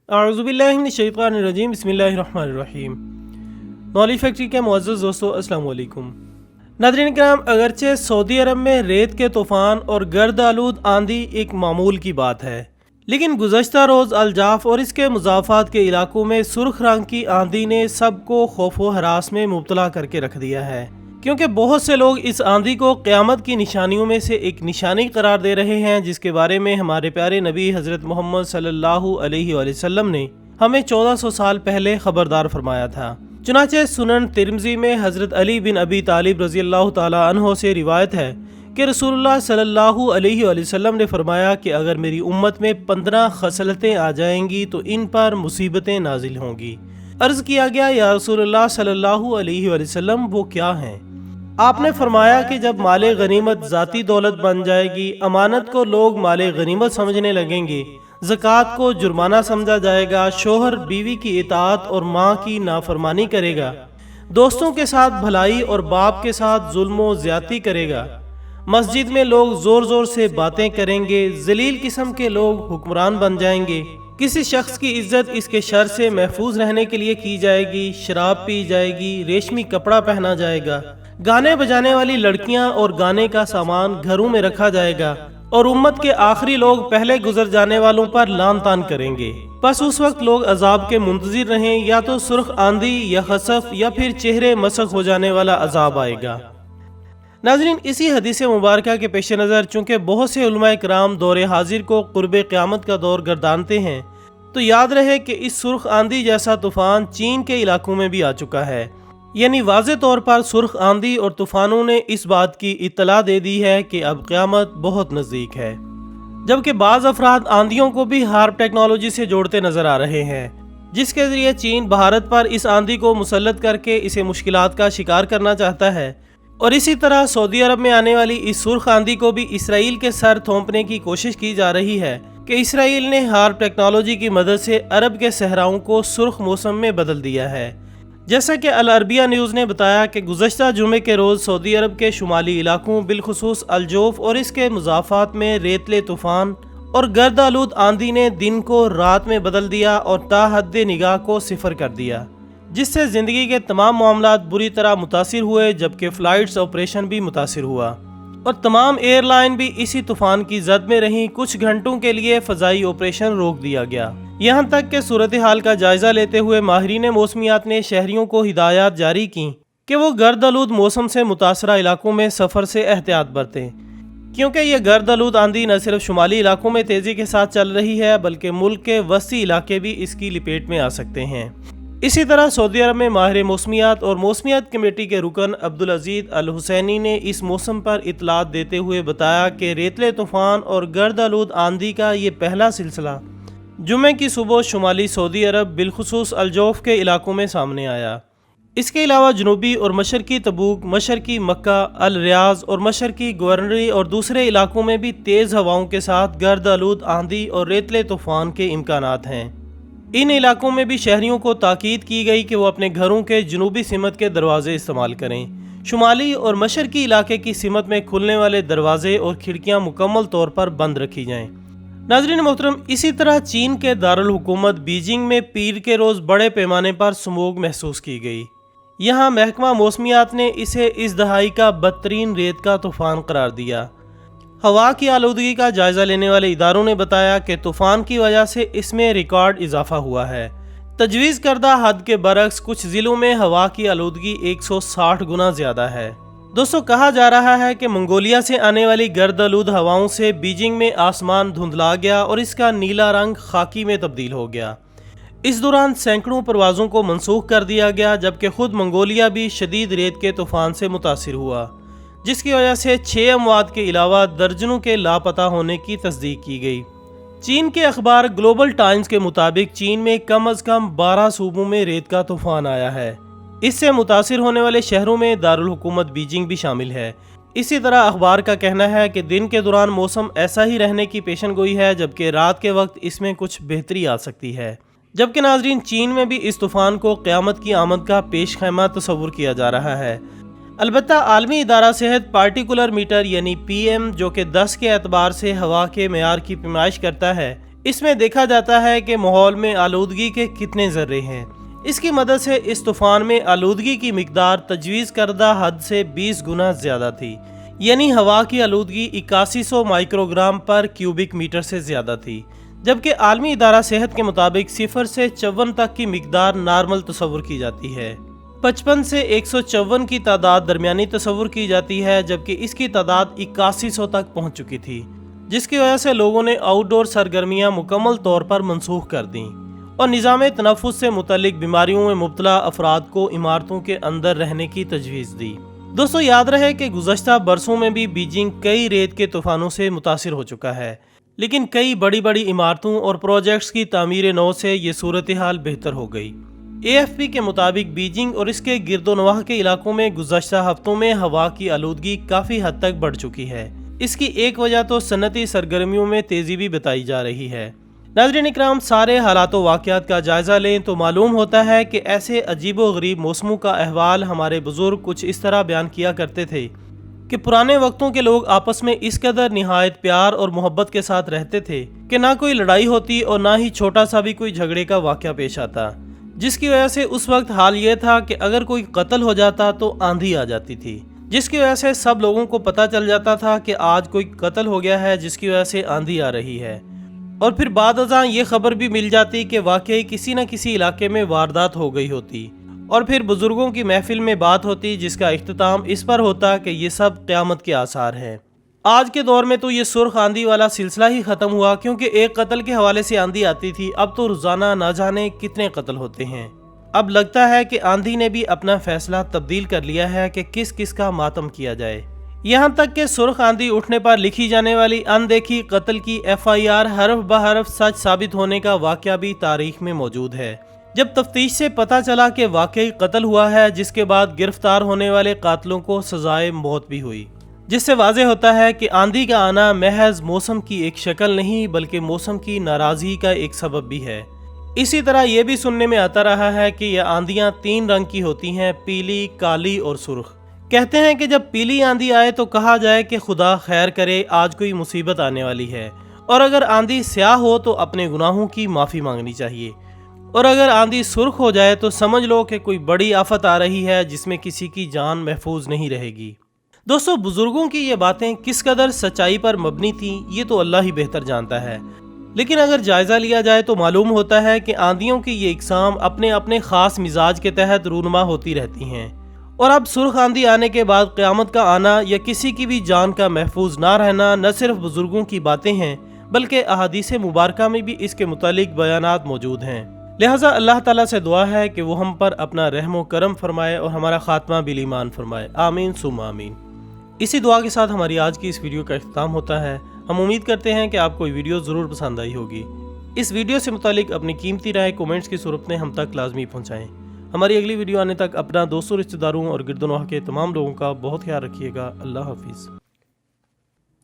اعوذ باللہ من الشیطان الرجیم، بسم اللہ الرحمن الرحیم۔ نالج فیکٹری کے معزز دوستو، السلام علیکم۔ ناظرین کرام، اگرچہ سعودی عرب میں ریت کے طوفان اور گرد آلود آندھی ایک معمول کی بات ہے، لیکن گزشتہ روز الجاف اور اس کے مضافات کے علاقوں میں سرخ رنگ کی آندھی نے سب کو خوف و ہراس میں مبتلا کر کے رکھ دیا ہے، کیونکہ بہت سے لوگ اس آندھی کو قیامت کی نشانیوں میں سے ایک نشانی قرار دے رہے ہیں، جس کے بارے میں ہمارے پیارے نبی حضرت محمد صلی اللہ علیہ وآلہ وسلم نے ہمیں 1400 سال پہلے خبردار فرمایا تھا۔ چنانچہ سنن ترمذی میں حضرت علی بن ابی طالب رضی اللہ تعالی عنہ سے روایت ہے کہ رسول اللہ صلی اللہ علیہ وآلہ وسلم نے فرمایا کہ اگر میری امت میں 15 خصلتیں آ جائیں گی تو ان پر مصیبتیں نازل ہوں گی۔ عرض کیا گیا، یا رسول اللہ صلی اللہ علیہ وآلہ وسلم وہ کیا ہیں؟ آپ نے فرمایا کہ جب مال غنیمت ذاتی دولت بن جائے گی، امانت کو لوگ مال غنیمت سمجھنے لگیں گے، زکوٰۃ کو جرمانہ سمجھا جائے گا، شوہر بیوی کی اطاعت اور ماں کی نافرمانی کرے گا، دوستوں کے ساتھ بھلائی اور باپ کے ساتھ ظلم و زیادتی کرے گا، مسجد میں لوگ زور زور سے باتیں کریں گے، ذلیل قسم کے لوگ حکمران بن جائیں گے، کسی شخص کی عزت اس کے شر سے محفوظ رہنے کے لیے کی جائے گی، شراب پی جائے گی، ریشمی کپڑا پہنا جائے گا، گانے بجانے والی لڑکیاں اور گانے کا سامان گھروں میں رکھا جائے گا، اور امت کے آخری لوگ پہلے گزر جانے والوں پر لعن طعن کریں گے۔ بس اس وقت لوگ عذاب کے منتظر رہیں، یا تو سرخ آندھی یا خسف یا پھر چہرے مسخ ہو جانے والا عذاب آئے گا۔ ناظرین، اسی حدیث مبارکہ کے پیش نظر چونکہ بہت سے علماء کرام دور حاضر کو قرب قیامت کا دور گردانتے ہیں، تو یاد رہے کہ اس سرخ آندھی جیسا طوفان چین کے علاقوں میں بھی آ چکا ہے، یعنی واضح طور پر سرخ آندھی اور طوفانوں نے اس بات کی اطلاع دے دی ہے کہ اب قیامت بہت نزدیک ہے۔ جبکہ بعض افراد آندھیوں کو بھی ہارپ ٹیکنالوجی سے جوڑتے نظر آ رہے ہیں، جس کے ذریعے چین بھارت پر اس آندھی کو مسلط کر کے اسے مشکلات کا شکار کرنا چاہتا ہے، اور اسی طرح سعودی عرب میں آنے والی اس سرخ آندھی کو بھی اسرائیل کے سر تھونپنے کی کوشش کی جا رہی ہے کہ اسرائیل نے ہارپ ٹیکنالوجی کی مدد سے عرب کے صحراؤں کو سرخ موسم میں بدل دیا ہے۔ جیسا کہ العربیہ نیوز نے بتایا کہ گزشتہ جمعے کے روز سعودی عرب کے شمالی علاقوں بالخصوص الجوف اور اس کے مضافات میں ریتلے طوفان اور گرد آلود آندھی نے دن کو رات میں بدل دیا اور تا حد نگاہ کو صفر کر دیا، جس سے زندگی کے تمام معاملات بری طرح متاثر ہوئے، جبکہ فلائٹس آپریشن بھی متاثر ہوا اور تمام ایئر لائن بھی اسی طوفان کی زد میں رہیں۔ کچھ گھنٹوں کے لیے فضائی آپریشن روک دیا گیا، یہاں تک کہ صورتحال کا جائزہ لیتے ہوئے ماہرین موسمیات نے شہریوں کو ہدایات جاری کی کہ وہ گرد آلود موسم سے متاثرہ علاقوں میں سفر سے احتیاط برتیں، کیونکہ یہ گرد آلود آندھی نہ صرف شمالی علاقوں میں تیزی کے ساتھ چل رہی ہے، بلکہ ملک کے وسطی علاقے بھی اس کی لپیٹ میں آ سکتے ہیں۔ اسی طرح سعودی عرب میں ماہر موسمیات اور موسمیات کمیٹی کے رکن عبدالعزیز الحسینی نے اس موسم پر اطلاعات دیتے ہوئے بتایا کہ ریتلے طوفان اور گرد آلود آندھی کا یہ پہلا سلسلہ جمعے کی صبح شمالی سعودی عرب بالخصوص الجوف کے علاقوں میں سامنے آیا۔ اس کے علاوہ جنوبی اور مشرقی تبوک، مشرقی مکہ، الریاض اور مشرقی گورنری اور دوسرے علاقوں میں بھی تیز ہواؤں کے ساتھ گرد آلود آندھی اور ریتلے طوفان کے امکانات ہیں۔ ان علاقوں میں بھی شہریوں کو تاکید کی گئی کہ وہ اپنے گھروں کے جنوبی سمت کے دروازے استعمال کریں، شمالی اور مشرقی علاقے کی سمت میں کھلنے والے دروازے اور کھڑکیاں مکمل طور پر بند رکھی جائیں۔ ناظرین محترم، اسی طرح چین کے دارالحکومت بیجنگ میں پیر کے روز بڑے پیمانے پر سموگ محسوس کی گئی۔ یہاں محکمہ موسمیات نے اسے اس دہائی کا بدترین ریت کا طوفان قرار دیا۔ ہوا کی آلودگی کا جائزہ لینے والے اداروں نے بتایا کہ طوفان کی وجہ سے اس میں ریکارڈ اضافہ ہوا ہے۔ تجویز کردہ حد کے برعکس کچھ ضلعوں میں ہوا کی آلودگی 160 گنا زیادہ ہے۔ دوستو، کہا جا رہا ہے کہ منگولیا سے آنے والی گرد آلود ہواؤں سے بیجنگ میں آسمان دھندلا گیا اور اس کا نیلا رنگ خاکی میں تبدیل ہو گیا۔ اس دوران سینکڑوں پروازوں کو منسوخ کر دیا گیا، جبکہ خود منگولیا بھی شدید ریت کے طوفان سے متاثر ہوا، جس کی وجہ سے 6 اموات کے علاوہ درجنوں کے لاپتہ ہونے کی تصدیق کی گئی۔ چین کے اخبار گلوبل ٹائمز کے مطابق چین میں کم از کم 12 صوبوں میں ریت کا طوفان آیا ہے۔ اس سے متاثر ہونے والے شہروں میں دارالحکومت بیجنگ بھی شامل ہے۔ اسی طرح اخبار کا کہنا ہے کہ دن کے دوران موسم ایسا ہی رہنے کی پیشن گوئی ہے، جبکہ رات کے وقت اس میں کچھ بہتری آ سکتی ہے۔ جبکہ ناظرین، چین میں بھی اس طوفان کو قیامت کی آمد کا پیش خیمہ تصور کیا جا رہا ہے۔ البتہ عالمی ادارہ صحت پارٹیکولر میٹر یعنی PM جو کہ 10 کے اعتبار سے ہوا کے معیار کی پیمائش کرتا ہے، اس میں دیکھا جاتا ہے کہ ماحول میں آلودگی کے کتنے ذرے ہیں۔ اس کی مدد سے اس طوفان میں آلودگی کی مقدار تجویز کردہ حد سے 20 گنا زیادہ تھی، یعنی ہوا کی آلودگی 8100 مائکروگرام پر کیوبک میٹر سے زیادہ تھی، جبکہ عالمی ادارہ صحت کے مطابق 0 سے 54 تک کی مقدار نارمل تصور کی جاتی ہے۔ 55 سے 154 کی تعداد درمیانی تصور کی جاتی ہے، جبکہ اس کی تعداد 8100 تک پہنچ چکی تھی، جس کی وجہ سے لوگوں نے آؤٹ ڈور سرگرمیاں مکمل طور پر منسوخ کر دیں اور نظام تنفس سے متعلق بیماریوں میں مبتلا افراد کو عمارتوں کے اندر رہنے کی تجویز دی۔ دوستو یاد رہے کہ گزشتہ برسوں میں بھی بیجنگ کئی ریت کے طوفانوں سے متاثر ہو چکا ہے، لیکن کئی بڑی بڑی عمارتوں اور پروجیکٹس کی تعمیر نو سے یہ صورتحال بہتر ہو گئی۔ AFP کے مطابق بیجنگ اور اس کے گرد و نواح کے علاقوں میں گزشتہ ہفتوں میں ہوا کی آلودگی کافی حد تک بڑھ چکی ہے۔ اس کی ایک وجہ تو صنعتی سرگرمیوں میں تیزی بھی بتائی جا رہی ہے۔ ناظرین اکرام، سارے حالات و واقعات کا جائزہ لیں تو معلوم ہوتا ہے کہ ایسے عجیب و غریب موسموں کا احوال ہمارے بزرگ کچھ اس طرح بیان کیا کرتے تھے کہ پرانے وقتوں کے لوگ آپس میں اس قدر نہایت پیار اور محبت کے ساتھ رہتے تھے کہ نہ کوئی لڑائی ہوتی اور نہ ہی چھوٹا سا بھی کوئی جھگڑے کا واقعہ پیش آتا، جس کی وجہ سے اس وقت حال یہ تھا کہ اگر کوئی قتل ہو جاتا تو آندھی آ جاتی تھی، جس کی وجہ سے سب لوگوں کو پتہ چل جاتا تھا کہ آج کوئی قتل ہو گیا ہے، جس کی وجہ سے آندھی آ رہی ہے، اور پھر بعد ازاں یہ خبر بھی مل جاتی کہ واقعی کسی نہ کسی علاقے میں واردات ہو گئی ہوتی، اور پھر بزرگوں کی محفل میں بات ہوتی جس کا اختتام اس پر ہوتا کہ یہ سب قیامت کے آثار ہیں۔ آج کے دور میں تو یہ سرخ آندھی والا سلسلہ ہی ختم ہوا، کیونکہ ایک قتل کے حوالے سے آندھی آتی تھی، اب تو روزانہ نہ جانے کتنے قتل ہوتے ہیں۔ اب لگتا ہے کہ آندھی نے بھی اپنا فیصلہ تبدیل کر لیا ہے کہ کس کس کا ماتم کیا جائے، یہاں تک کہ سرخ آندھی اٹھنے پر لکھی جانے والی اندیکھی قتل کی FIR حرف بحرف سچ ثابت ہونے کا واقعہ بھی تاریخ میں موجود ہے۔ جب تفتیش سے پتہ چلا کہ واقعی قتل ہوا ہے، جس کے بعد گرفتار ہونے والے قاتلوں کو سزائے موت بھی ہوئی، جس سے واضح ہوتا ہے کہ آندھی کا آنا محض موسم کی ایک شکل نہیں بلکہ موسم کی ناراضگی کا ایک سبب بھی ہے۔ اسی طرح یہ بھی سننے میں آتا رہا ہے کہ یہ آندیاں 3 رنگ کی ہوتی ہیں، پیلی، کالی اور سرخ۔ کہتے ہیں کہ جب پیلی آندھی آئے تو کہا جائے کہ خدا خیر کرے، آج کوئی مصیبت آنے والی ہے، اور اگر آندھی سیاہ ہو تو اپنے گناہوں کی معافی مانگنی چاہیے، اور اگر آندھی سرخ ہو جائے تو سمجھ لو کہ کوئی بڑی آفت آ رہی ہے جس میں کسی کی جان محفوظ نہیں رہے گی۔ دوستو بزرگوں کی یہ باتیں کس قدر سچائی پر مبنی تھیں یہ تو اللہ ہی بہتر جانتا ہے، لیکن اگر جائزہ لیا جائے تو معلوم ہوتا ہے کہ آندھیوں کی یہ اقسام اپنے اپنے خاص مزاج کے تحت رونما ہوتی رہتی ہیں، اور اب سرخ آندھی آنے کے بعد قیامت کا آنا یا کسی کی بھی جان کا محفوظ نہ رہنا نہ صرف بزرگوں کی باتیں ہیں بلکہ احادیث مبارکہ میں بھی اس کے متعلق بیانات موجود ہیں۔ لہٰذا اللہ تعالیٰ سے دعا ہے کہ وہ ہم پر اپنا رحم و کرم فرمائے اور ہمارا خاتمہ بالایمان فرمائے، آمین ثم آمین۔ اسی دعا کے ساتھ ہماری آج کی اس ویڈیو کا اختتام ہوتا ہے۔ ہم امید کرتے ہیں کہ آپ کو یہ ویڈیو ضرور پسند آئی ہوگی۔ اس ویڈیو سے متعلق اپنی قیمتی رائے کومنٹس کی صورت میں ہم تک لازمی پہنچائیں۔ ہماری اگلی ویڈیو آنے تک اپنا دوستوں، رشتہ داروں اور گرد و نواح کے تمام لوگوں کا بہت خیال رکھیے گا۔ اللہ حافظ۔